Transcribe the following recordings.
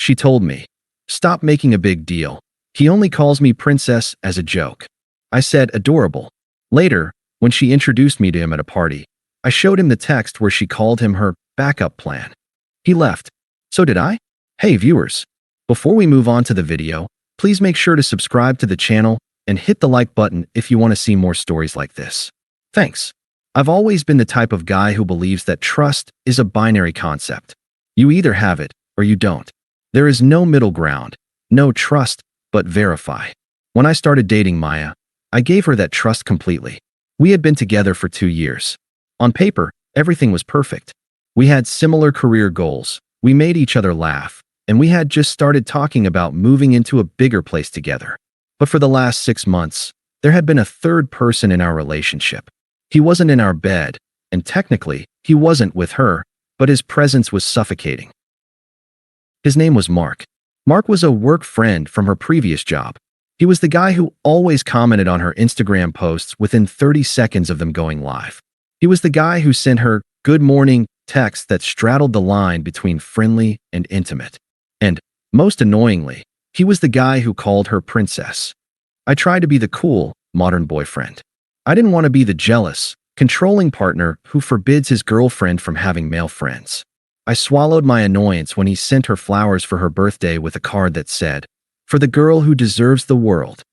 She told me, "Stop making a big deal. He only calls me princess as a joke." I said, "Adorable." Later, when she introduced me to him at a party, I showed him the text where she called him her backup plan. He left. So did I? Hey viewers, before we move on to the video, please make sure to subscribe to the channel and hit the like button if you want to see more stories like this. Thanks. I've always been the type of guy who believes that trust is a binary concept. You either have it or you don't. There is no middle ground, no trust, but verify. When I started dating Maya, I gave her that trust completely. We had been together for 2 years. On paper, everything was perfect. We had similar career goals, we made each other laugh, and we had just started talking about moving into a bigger place together. But for the last 6 months, there had been a third person in our relationship. He wasn't in our bed, and technically, he wasn't with her, but his presence was suffocating. His name was Mark. Mark was a work friend from her previous job. He was the guy who always commented on her Instagram posts within 30 seconds of them going live. He was the guy who sent her "good morning" texts that straddled the line between friendly and intimate. And, most annoyingly, he was the guy who called her princess. I tried to be the cool, modern boyfriend. I didn't want to be the jealous, controlling partner who forbids his girlfriend from having male friends. I swallowed my annoyance when he sent her flowers for her birthday with a card that said, "For the girl who deserves the world."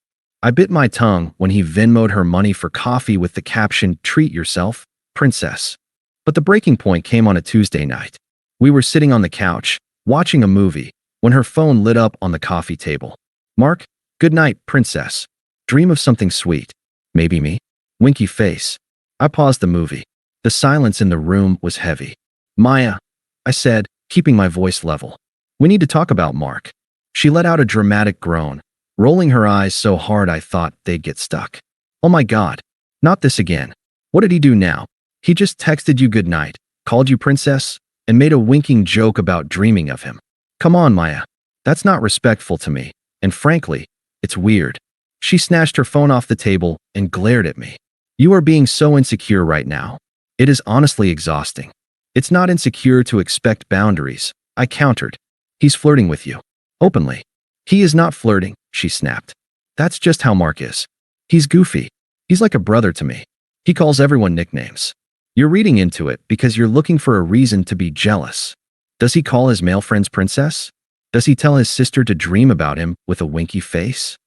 I bit my tongue when he Venmo'd her money for coffee with the caption, "Treat yourself, princess." But the breaking point came on a Tuesday night. We were sitting on the couch, watching a movie, when her phone lit up on the coffee table. "Mark, good night, princess. Dream of something sweet. Maybe me?" Winky face. I paused the movie. The silence in the room was heavy. "Maya," I said, keeping my voice level. "We need to talk about Mark." She let out a dramatic groan, rolling her eyes so hard I thought they'd get stuck. "Oh my God, not this again. What did he do now? He just texted you good night, called you princess, and made a winking joke about dreaming of him. Come on, Maya. That's not respectful to me, and frankly, it's weird." She snatched her phone off the table and glared at me. "You are being so insecure right now. It is honestly exhausting." "It's not insecure to expect boundaries," I countered. "He's flirting with you. Openly." "He is not flirting," she snapped. "That's just how Mark is. He's goofy. He's like a brother to me. He calls everyone nicknames. You're reading into it because you're looking for a reason to be jealous. Does he call his male friends princess? Does he tell his sister to dream about him with a winky face?"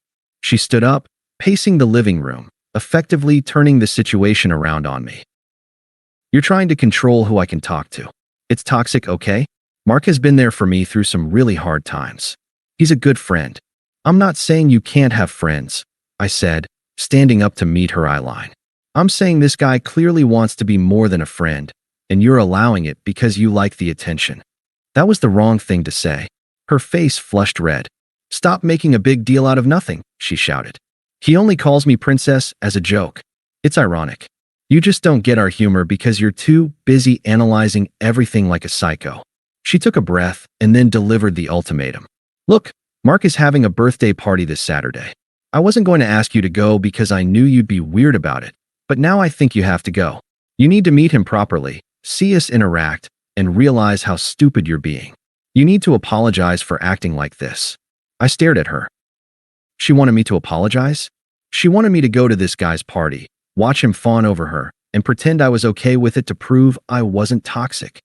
She stood up, pacing the living room, effectively turning the situation around on me. "You're trying to control who I can talk to. It's toxic, okay? Mark has been there for me through some really hard times. He's a good friend. I'm not saying you can't have friends," I said, standing up to meet her eyeline. "I'm saying this guy clearly wants to be more than a friend, and you're allowing it because you like the attention." That was the wrong thing to say. Her face flushed red. "Stop making a big deal out of nothing," she shouted. "He only calls me princess as a joke. It's ironic. You just don't get our humor because you're too busy analyzing everything like a psycho." She took a breath and then delivered the ultimatum. "Look, Mark is having a birthday party this Saturday. I wasn't going to ask you to go because I knew you'd be weird about it, but now I think you have to go. You need to meet him properly, see us interact, and realize how stupid you're being. You need to apologize for acting like this." I stared at her. She wanted me to apologize? She wanted me to go to this guy's party, watch him fawn over her, and pretend I was okay with it to prove I wasn't toxic.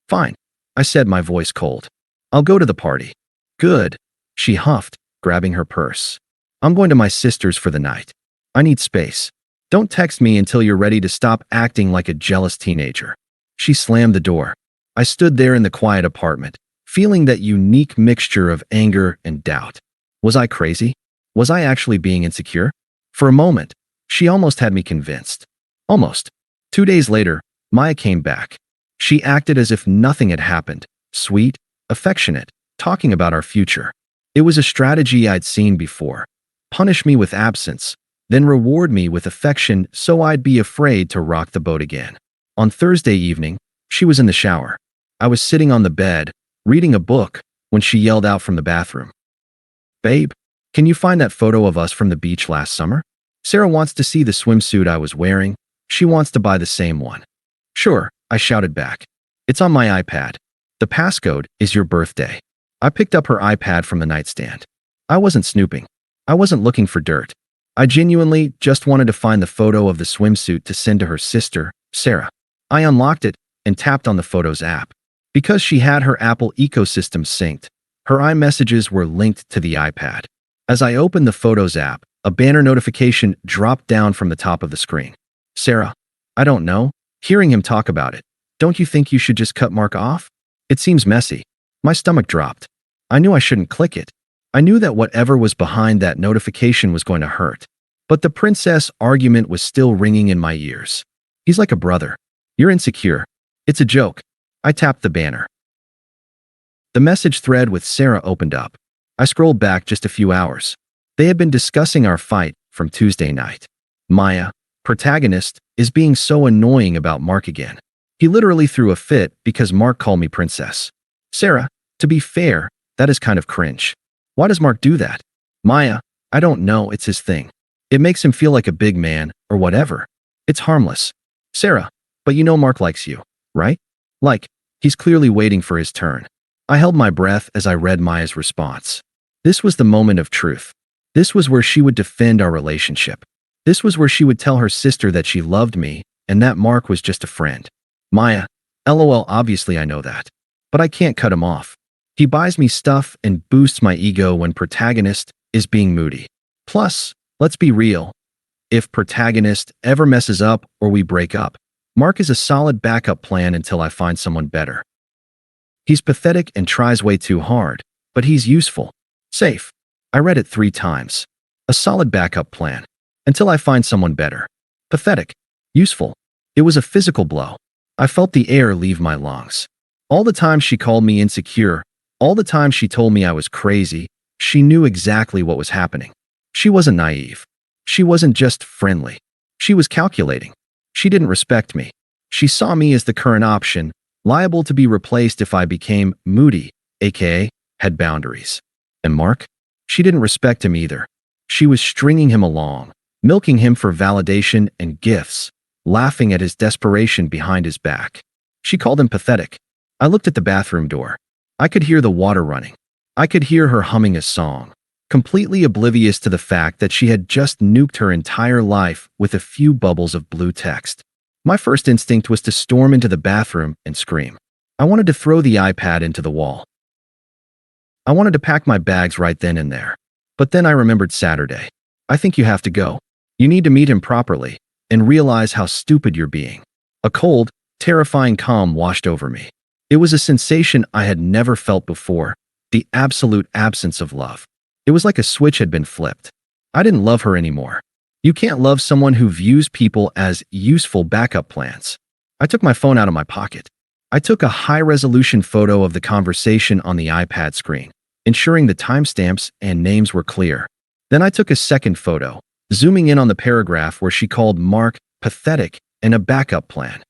"Fine," I said, my voice cold. "I'll go to the party." "Good," she huffed, grabbing her purse. "I'm going to my sister's for the night. I need space. Don't text me until you're ready to stop acting like a jealous teenager." She slammed the door. I stood there in the quiet apartment, feeling that unique mixture of anger and doubt. Was I crazy? Was I actually being insecure? For a moment, she almost had me convinced. Almost. 2 days later, Maya came back. She acted as if nothing had happened, sweet, affectionate, talking about our future. It was a strategy I'd seen before. Punish me with absence, then reward me with affection so I'd be afraid to rock the boat again. On Thursday evening, she was in the shower. I was sitting on the bed, reading a book, when she yelled out from the bathroom. "Babe, can you find that photo of us from the beach last summer? Sarah wants to see the swimsuit I was wearing. She wants to buy the same one." "Sure," I shouted back. "It's on my iPad. The passcode is your birthday." I picked up her iPad from the nightstand. I wasn't snooping. I wasn't looking for dirt. I genuinely just wanted to find the photo of the swimsuit to send to her sister, Sarah. I unlocked it and tapped on the Photos app. Because she had her Apple ecosystem synced, her iMessages were linked to the iPad. As I opened the Photos app, a banner notification dropped down from the top of the screen. Sarah, I don't know. Hearing him talk about it, don't you think you should just cut Mark off? It seems messy. My stomach dropped. I knew I shouldn't click it. I knew that whatever was behind that notification was going to hurt. But the princess argument was still ringing in my ears. He's like a brother. You're insecure. It's a joke. I tapped the banner. The message thread with Sarah opened up. I scrolled back just a few hours. They had been discussing our fight from Tuesday night. Maya, protagonist, is being so annoying about Mark again. He literally threw a fit because Mark called me princess. Sarah, to be fair, that is kind of cringe. Why does Mark do that? Maya, I don't know, it's his thing. It makes him feel like a big man, or whatever. It's harmless. Sarah, but you know Mark likes you, right? Like, he's clearly waiting for his turn. I held my breath as I read Maya's response. This was the moment of truth. This was where she would defend our relationship. This was where she would tell her sister that she loved me and that Mark was just a friend. Maya, LOL, obviously I know that. But I can't cut him off. He buys me stuff and boosts my ego when protagonist is being moody. Plus, let's be real. If protagonist ever messes up or we break up, Mark is a solid backup plan until I find someone better. He's pathetic and tries way too hard, but he's useful. Safe. I read it 3 times. A solid backup plan. Until I find someone better. Pathetic. Useful. It was a physical blow. I felt the air leave my lungs. All the time she called me insecure, all the time she told me I was crazy, she knew exactly what was happening. She wasn't naive. She wasn't just friendly. She was calculating. She didn't respect me. She saw me as the current option, liable to be replaced if I became moody, aka had boundaries. And Mark? She didn't respect him either. She was stringing him along, milking him for validation and gifts, laughing at his desperation behind his back. She called him pathetic. I looked at the bathroom door. I could hear the water running. I could hear her humming a song, completely oblivious to the fact that she had just nuked her entire life with a few bubbles of blue text. My first instinct was to storm into the bathroom and scream. I wanted to throw the iPad into the wall. I wanted to pack my bags right then and there. But then I remembered Saturday. I think you have to go. You need to meet him properly and realize how stupid you're being. A cold, terrifying calm washed over me. It was a sensation I had never felt before, the absolute absence of love. It was like a switch had been flipped. I didn't love her anymore. You can't love someone who views people as useful backup plans. I took my phone out of my pocket. I took a high-resolution photo of the conversation on the iPad screen, ensuring the timestamps and names were clear. Then I took a second photo, zooming in on the paragraph where she called Mark pathetic and a backup plan.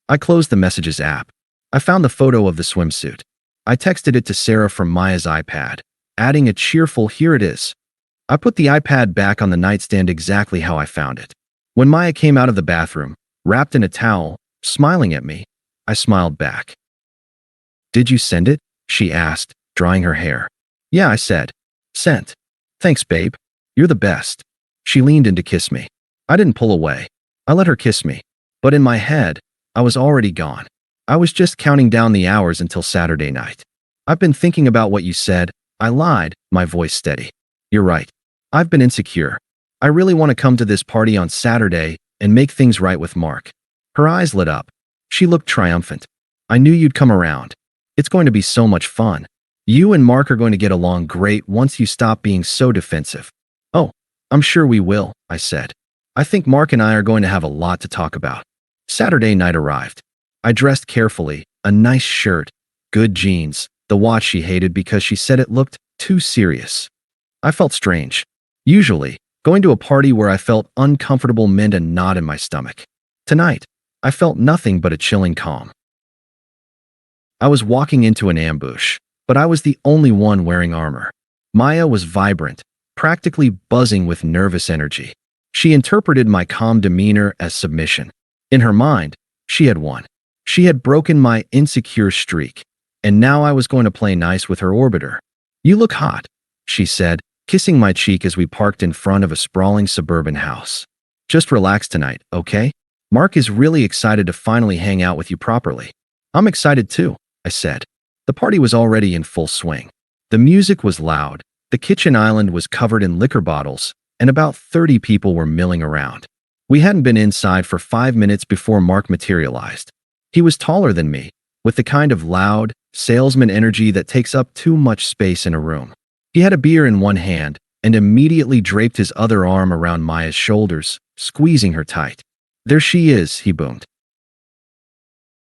I closed the Messages app. I found the photo of the swimsuit. I texted it to Sarah from Maya's iPad, adding a cheerful "here it is." I put the iPad back on the nightstand exactly how I found it. When Maya came out of the bathroom, wrapped in a towel, smiling at me, I smiled back. "Did you send it?" she asked, drying her hair. "Yeah," I said. "Sent. Thanks, babe. You're the best." She leaned in to kiss me. I didn't pull away. I let her kiss me. But in my head, I was already gone. I was just counting down the hours until Saturday night. "I've been thinking about what you said." I lied, my voice steady. "You're right. I've been insecure. I really want to come to this party on Saturday and make things right with Mark." Her eyes lit up. She looked triumphant. "I knew you'd come around. It's going to be so much fun. You and Mark are going to get along great once you stop being so defensive." "Oh, I'm sure we will," I said. "I think Mark and I are going to have a lot to talk about." Saturday night arrived. I dressed carefully, a nice shirt, good jeans, the watch she hated because she said it looked too serious. I felt strange. Usually, going to a party where I felt uncomfortable meant a knot in my stomach. Tonight, I felt nothing but a chilling calm. I was walking into an ambush, but I was the only one wearing armor. Maya was vibrant, practically buzzing with nervous energy. She interpreted my calm demeanor as submission. In her mind, she had won. She had broken my insecure streak, and now I was going to play nice with her orbiter. You look hot, she said, kissing my cheek as we parked in front of a sprawling suburban house. Just relax tonight, okay? Mark is really excited to finally hang out with you properly. I'm excited too, I said. The party was already in full swing. The music was loud, the kitchen island was covered in liquor bottles, and about 30 people were milling around. We hadn't been inside for 5 minutes before Mark materialized. He was taller than me, with the kind of loud, salesman energy that takes up too much space in a room. He had a beer in one hand and immediately draped his other arm around Maya's shoulders, squeezing her tight. There she is, he boomed.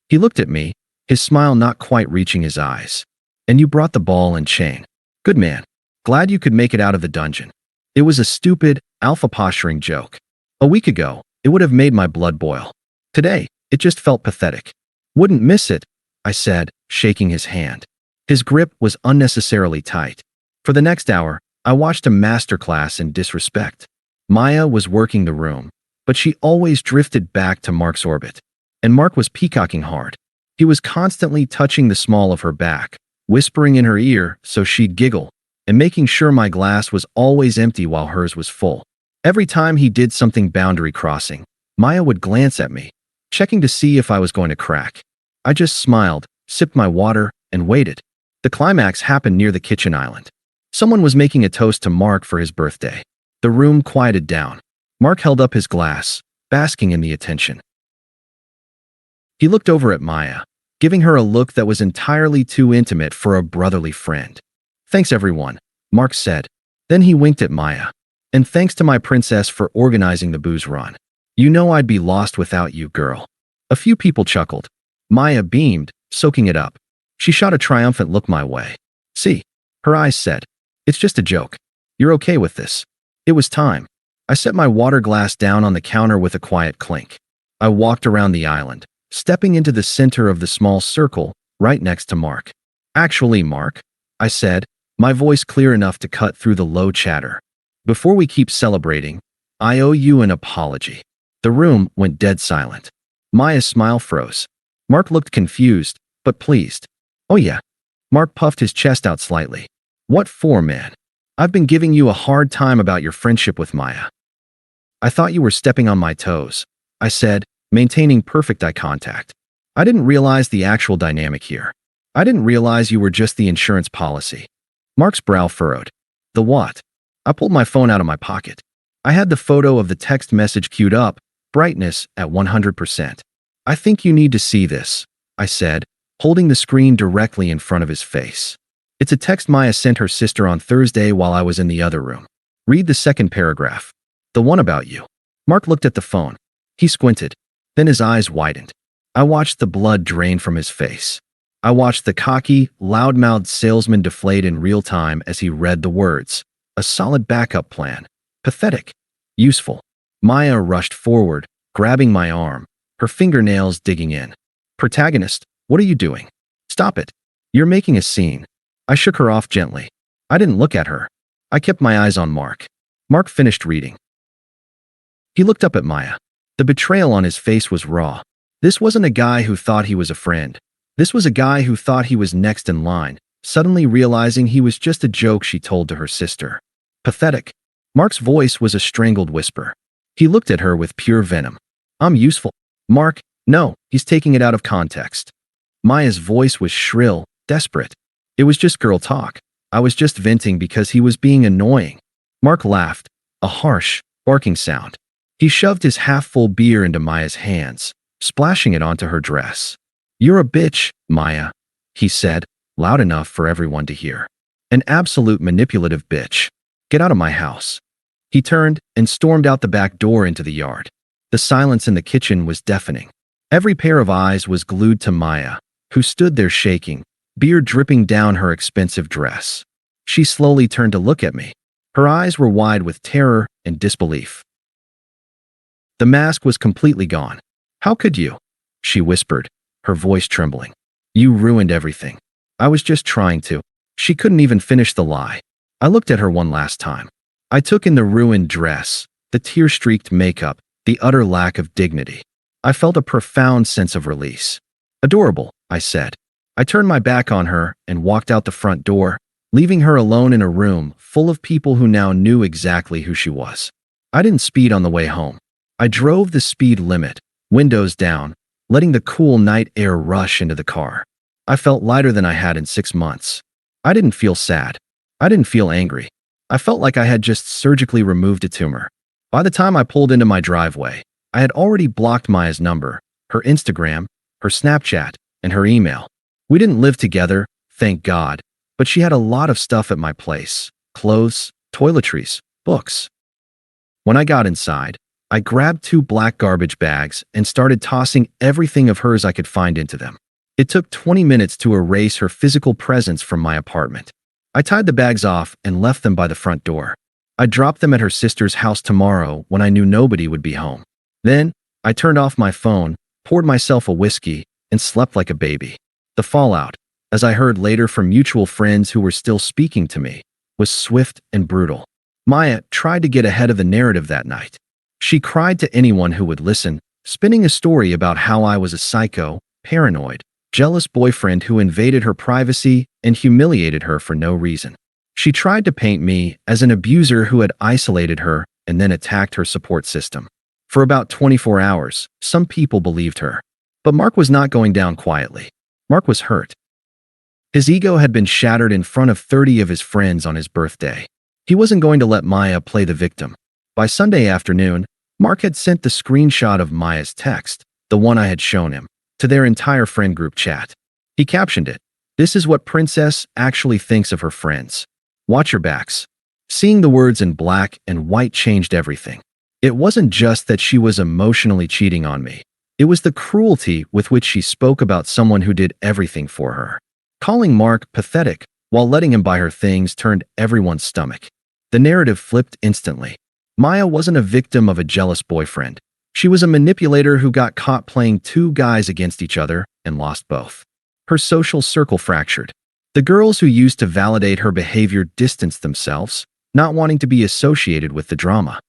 He looked at me, his smile not quite reaching his eyes. And you brought the ball and chain. Good man. Glad you could make it out of the dungeon. It was a stupid, alpha-posturing joke. A week ago, it would have made my blood boil. Today, it just felt pathetic. Wouldn't miss it, I said, shaking his hand. His grip was unnecessarily tight. For the next hour, I watched a masterclass in disrespect. Maya was working the room, but she always drifted back to Mark's orbit. And Mark was peacocking hard. He was constantly touching the small of her back, whispering in her ear so she'd giggle, and making sure my glass was always empty while hers was full. Every time he did something boundary crossing, Maya would glance at me, checking to see if I was going to crack. I just smiled, sipped my water, and waited. The climax happened near the kitchen island. Someone was making a toast to Mark for his birthday. The room quieted down. Mark held up his glass, basking in the attention. He looked over at Maya, giving her a look that was entirely too intimate for a brotherly friend. Thanks everyone, Mark said. Then he winked at Maya. And thanks to my princess for organizing the booze run. You know I'd be lost without you, girl. A few people chuckled. Maya beamed, soaking it up. She shot a triumphant look my way. See, her eyes said, it's just a joke. You're okay with this. It was time. I set my water glass down on the counter with a quiet clink. I walked around the island, stepping into the center of the small circle, right next to Mark. Actually, Mark, I said, my voice clear enough to cut through the low chatter. Before we keep celebrating, I owe you an apology. The room went dead silent. Maya's smile froze. Mark looked confused, but pleased. Oh yeah. Mark puffed his chest out slightly. What for, man? I've been giving you a hard time about your friendship with Maya. I thought you were stepping on my toes, I said, maintaining perfect eye contact. I didn't realize the actual dynamic here. I didn't realize you were just the insurance policy. Mark's brow furrowed. The what? I pulled my phone out of my pocket. I had the photo of the text message queued up, brightness at 100%. I think you need to see this, I said, holding the screen directly in front of his face. It's a text Maya sent her sister on Thursday while I was in the other room. Read the second paragraph. The one about you. Mark looked at the phone. He squinted. Then his eyes widened. I watched the blood drain from his face. I watched the cocky, loud-mouthed salesman deflate in real time as he read the words. A solid backup plan. Pathetic. Useful. Maya rushed forward, grabbing my arm, her fingernails digging in. Protagonist, what are you doing? Stop it. You're making a scene. I shook her off gently. I didn't look at her. I kept my eyes on Mark. Mark finished reading. He looked up at Maya. The betrayal on his face was raw. This wasn't a guy who thought he was a friend. This was a guy who thought he was next in line, suddenly realizing he was just a joke she told to her sister. Pathetic. Mark's voice was a strangled whisper. He looked at her with pure venom. I'm useful. Mark, no, he's taking it out of context. Maya's voice was shrill, desperate. It was just girl talk. I was just venting because he was being annoying. Mark laughed, a harsh, barking sound. He shoved his half-full beer into Maya's hands, splashing it onto her dress. You're a bitch, Maya, he said, loud enough for everyone to hear. An absolute manipulative bitch. Get out of my house. He turned and stormed out the back door into the yard. The silence in the kitchen was deafening. Every pair of eyes was glued to Maya, who stood there shaking, beer dripping down her expensive dress. She slowly turned to look at me. Her eyes were wide with terror and disbelief. The mask was completely gone. How could you? She whispered, her voice trembling. You ruined everything. I was just trying to. She couldn't even finish the lie. I looked at her one last time. I took in the ruined dress, the tear-streaked makeup, the utter lack of dignity. I felt a profound sense of release. Adorable, I said. I turned my back on her and walked out the front door, leaving her alone in a room full of people who now knew exactly who she was. I didn't speed on the way home. I drove the speed limit, windows down, letting the cool night air rush into the car. I felt lighter than I had in 6 months. I didn't feel sad. I didn't feel angry. I felt like I had just surgically removed a tumor. By the time I pulled into my driveway, I had already blocked Maya's number, her Instagram, her Snapchat, and her email. We didn't live together, thank God, but she had a lot of stuff at my place: clothes, toiletries, books. When I got inside, I grabbed 2 black garbage bags and started tossing everything of hers I could find into them. It took 20 minutes to erase her physical presence from my apartment. I tied the bags off and left them by the front door. I dropped them at her sister's house tomorrow when I knew nobody would be home. Then, I turned off my phone, poured myself a whiskey, and slept like a baby. The fallout, as I heard later from mutual friends who were still speaking to me, was swift and brutal. Maya tried to get ahead of the narrative that night. She cried to anyone who would listen, spinning a story about how I was a psycho, paranoid, jealous boyfriend who invaded her privacy and humiliated her for no reason. She tried to paint me as an abuser who had isolated her and then attacked her support system. For about 24 hours, some people believed her. But Mark was not going down quietly. Mark was hurt. His ego had been shattered in front of 30 of his friends on his birthday. He wasn't going to let Maya play the victim. By Sunday afternoon, Mark had sent the screenshot of Maya's text, the one I had shown him, to their entire friend group chat. He captioned it, "This is what Princess actually thinks of her friends. Watch your backs." Seeing the words in black and white changed everything. It wasn't just that she was emotionally cheating on me. It was the cruelty with which she spoke about someone who did everything for her. Calling Mark pathetic while letting him buy her things turned everyone's stomach. The narrative flipped instantly. Maya wasn't a victim of a jealous boyfriend. She was a manipulator who got caught playing 2 guys against each other and lost both. Her social circle fractured. The girls who used to validate her behavior distanced themselves, not wanting to be associated with the drama.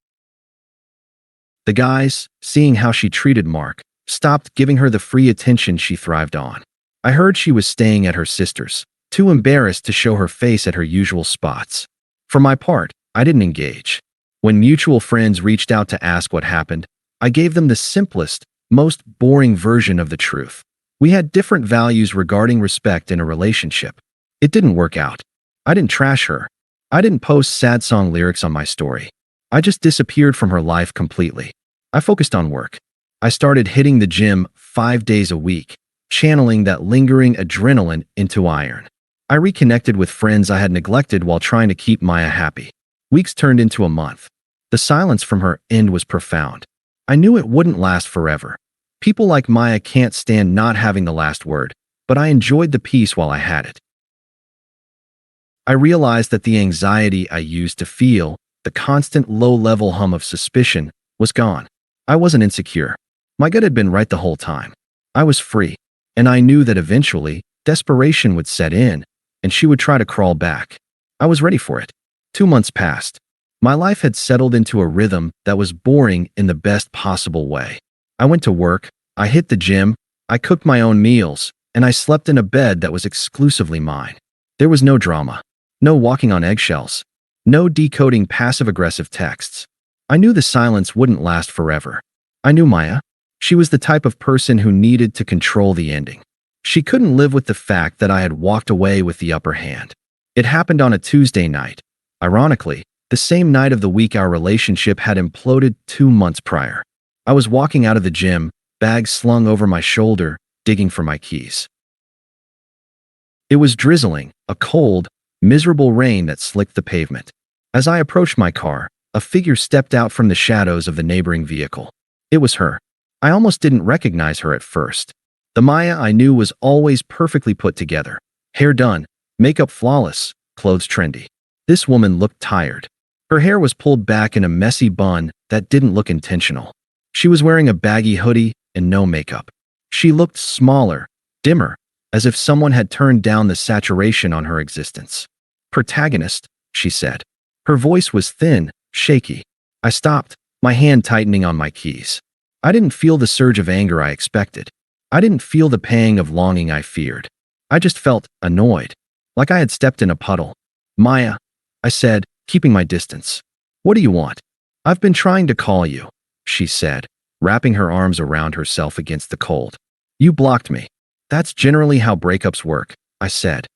The guys, seeing how she treated Mark, stopped giving her the free attention she thrived on. I heard she was staying at her sister's, too embarrassed to show her face at her usual spots. For my part, I didn't engage. When mutual friends reached out to ask what happened, I gave them the simplest, most boring version of the truth. We had different values regarding respect in a relationship. It didn't work out. I didn't trash her. I didn't post sad song lyrics on my story. I just disappeared from her life completely. I focused on work. I started hitting the gym 5 days a week, channeling that lingering adrenaline into iron. I reconnected with friends I had neglected while trying to keep Maya happy. Weeks turned into a month. The silence from her end was profound. I knew it wouldn't last forever. People like Maya can't stand not having the last word, but I enjoyed the peace while I had it. I realized that the anxiety I used to feel, the constant low-level hum of suspicion, was gone. I wasn't insecure. My gut had been right the whole time. I was free, and I knew that eventually, desperation would set in, and she would try to crawl back. I was ready for it. 2 months passed. My life had settled into a rhythm that was boring in the best possible way. I went to work, I hit the gym, I cooked my own meals, and I slept in a bed that was exclusively mine. There was no drama, no walking on eggshells, no decoding passive-aggressive texts. I knew the silence wouldn't last forever. I knew Maya. She was the type of person who needed to control the ending. She couldn't live with the fact that I had walked away with the upper hand. It happened on a Tuesday night. Ironically, the same night of the week our relationship had imploded 2 months prior. I was walking out of the gym, bag slung over my shoulder, digging for my keys. It was drizzling, a cold, miserable rain that slicked the pavement. As I approached my car, a figure stepped out from the shadows of the neighboring vehicle. It was her. I almost didn't recognize her at first. The Maya I knew was always perfectly put together. Hair done, makeup flawless, clothes trendy. This woman looked tired. Her hair was pulled back in a messy bun that didn't look intentional. She was wearing a baggy hoodie and no makeup. She looked smaller, dimmer, as if someone had turned down the saturation on her existence. "Protagonist," she said. Her voice was thin, shaky. I stopped, my hand tightening on my keys. I didn't feel the surge of anger I expected. I didn't feel the pang of longing I feared. I just felt annoyed, like I had stepped in a puddle. Maya, I said, keeping my distance. What do you want? I've been trying to call you, she said, wrapping her arms around herself against the cold. You blocked me. That's generally how breakups work, I said.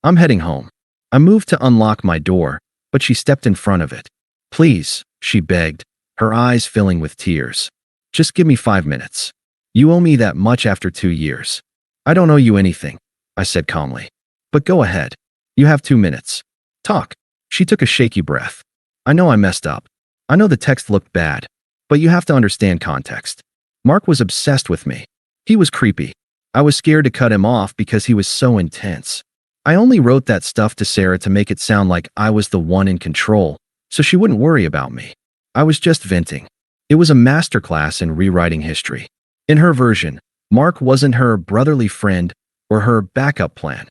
I'm heading home. I moved to unlock my door, but she stepped in front of it. Please, she begged, her eyes filling with tears. Just give me 5 minutes. You owe me that much after 2 years. I don't owe you anything, I said calmly. But go ahead. You have 2 minutes. Talk. She took a shaky breath. I know I messed up. I know the text looked bad. But you have to understand context. Mark was obsessed with me. He was creepy. I was scared to cut him off because he was so intense. I only wrote that stuff to Sarah to make it sound like I was the one in control, so she wouldn't worry about me. I was just venting. It was a masterclass in rewriting history. In her version, Mark wasn't her brotherly friend or her backup plan.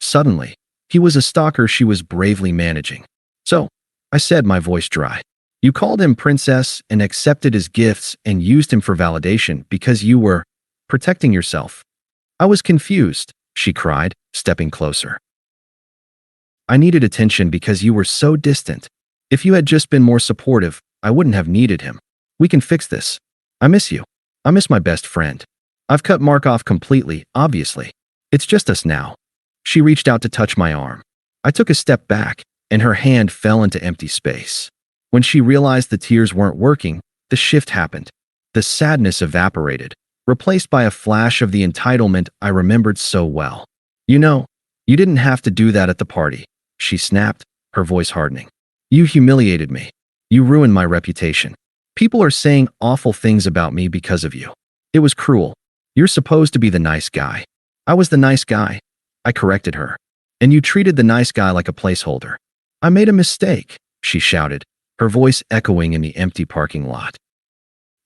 Suddenly, he was a stalker she was bravely managing. So, I said, my voice dry. You called him princess and accepted his gifts and used him for validation because you were protecting yourself. I was confused, she cried, stepping closer. I needed attention because you were so distant. If you had just been more supportive, I wouldn't have needed him. We can fix this. I miss you. I miss my best friend. I've cut Mark off completely, obviously. It's just us now. She reached out to touch my arm. I took a step back, and her hand fell into empty space. When she realized the tears weren't working, the shift happened. The sadness evaporated, replaced by a flash of the entitlement I remembered so well. You know, you didn't have to do that at the party, she snapped, her voice hardening. You humiliated me. You ruined my reputation. People are saying awful things about me because of you. It was cruel. You're supposed to be the nice guy. I was the nice guy. I corrected her. And you treated the nice guy like a placeholder. I made a mistake, she shouted, her voice echoing in the empty parking lot.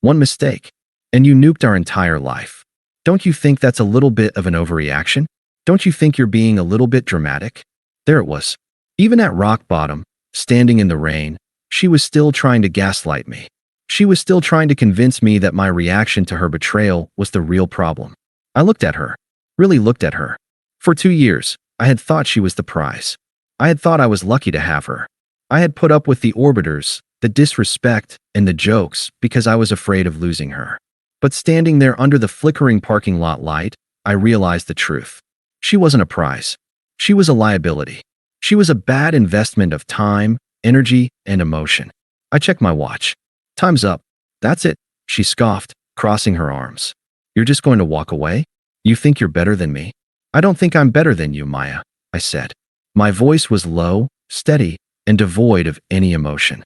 One mistake, and you nuked our entire life. Don't you think that's a little bit of an overreaction? Don't you think you're being a little bit dramatic? There it was. Even at rock bottom, standing in the rain, she was still trying to gaslight me. She was still trying to convince me that my reaction to her betrayal was the real problem. I looked at her, really looked at her. For 2 years, I had thought she was the prize. I had thought I was lucky to have her. I had put up with the orbiters, the disrespect, and the jokes because I was afraid of losing her. But standing there under the flickering parking lot light, I realized the truth. She wasn't a prize. She was a liability. She was a bad investment of time, energy, and emotion. I checked my watch. Time's up. That's it, she scoffed, crossing her arms. You're just going to walk away? You think you're better than me? I don't think I'm better than you, Maya, I said. My voice was low, steady, and devoid of any emotion.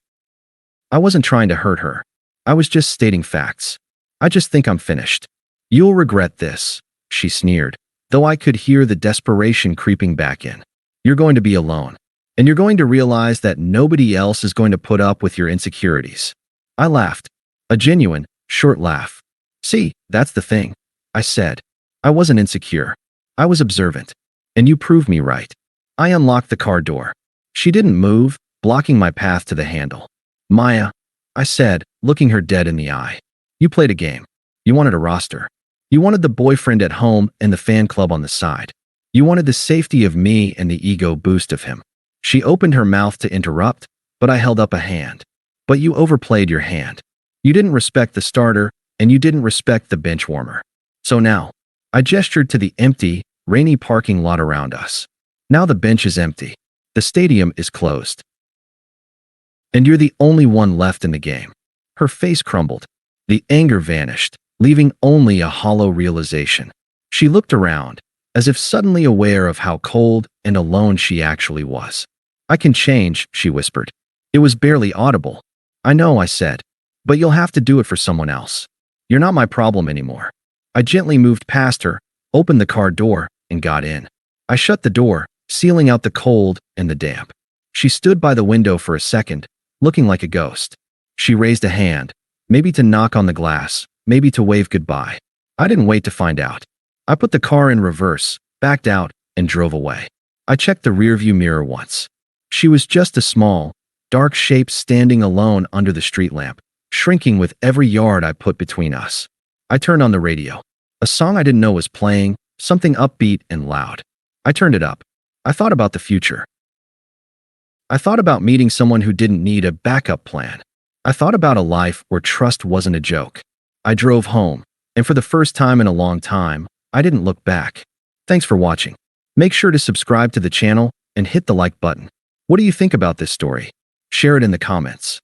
I wasn't trying to hurt her. I was just stating facts. I just think I'm finished. You'll regret this, she sneered, though I could hear the desperation creeping back in. You're going to be alone, and you're going to realize that nobody else is going to put up with your insecurities. I laughed, a genuine, short laugh. See, that's the thing, I said. I wasn't insecure. I was observant, and you proved me right. I unlocked the car door. She didn't move, blocking my path to the handle. Maya, I said, looking her dead in the eye. You played a game. You wanted a roster. You wanted the boyfriend at home and the fan club on the side. You wanted the safety of me and the ego boost of him. She opened her mouth to interrupt, but I held up a hand. But you overplayed your hand. You didn't respect the starter, and you didn't respect the bench warmer. So now, I gestured to the empty, rainy parking lot around us. Now the bench is empty. The stadium is closed. And you're the only one left in the game. Her face crumbled. The anger vanished, leaving only a hollow realization. She looked around, as if suddenly aware of how cold and alone she actually was. I can change, she whispered. It was barely audible. I know, I said, but you'll have to do it for someone else. You're not my problem anymore. I gently moved past her, opened the car door, and got in. I shut the door, sealing out the cold and the damp. She stood by the window for a second, looking like a ghost. She raised a hand, maybe to knock on the glass, maybe to wave goodbye. I didn't wait to find out. I put the car in reverse, backed out, and drove away. I checked the rearview mirror once. She was just a small, dark shape standing alone under the street lamp, shrinking with every yard I put between us. I turned on the radio. A song I didn't know was playing, something upbeat and loud. I turned it up. I thought about the future. I thought about meeting someone who didn't need a backup plan. I thought about a life where trust wasn't a joke. I drove home, and for the first time in a long time, I didn't look back. Thanks for watching. Make sure to subscribe to the channel and hit the like button. What do you think about this story? Share it in the comments.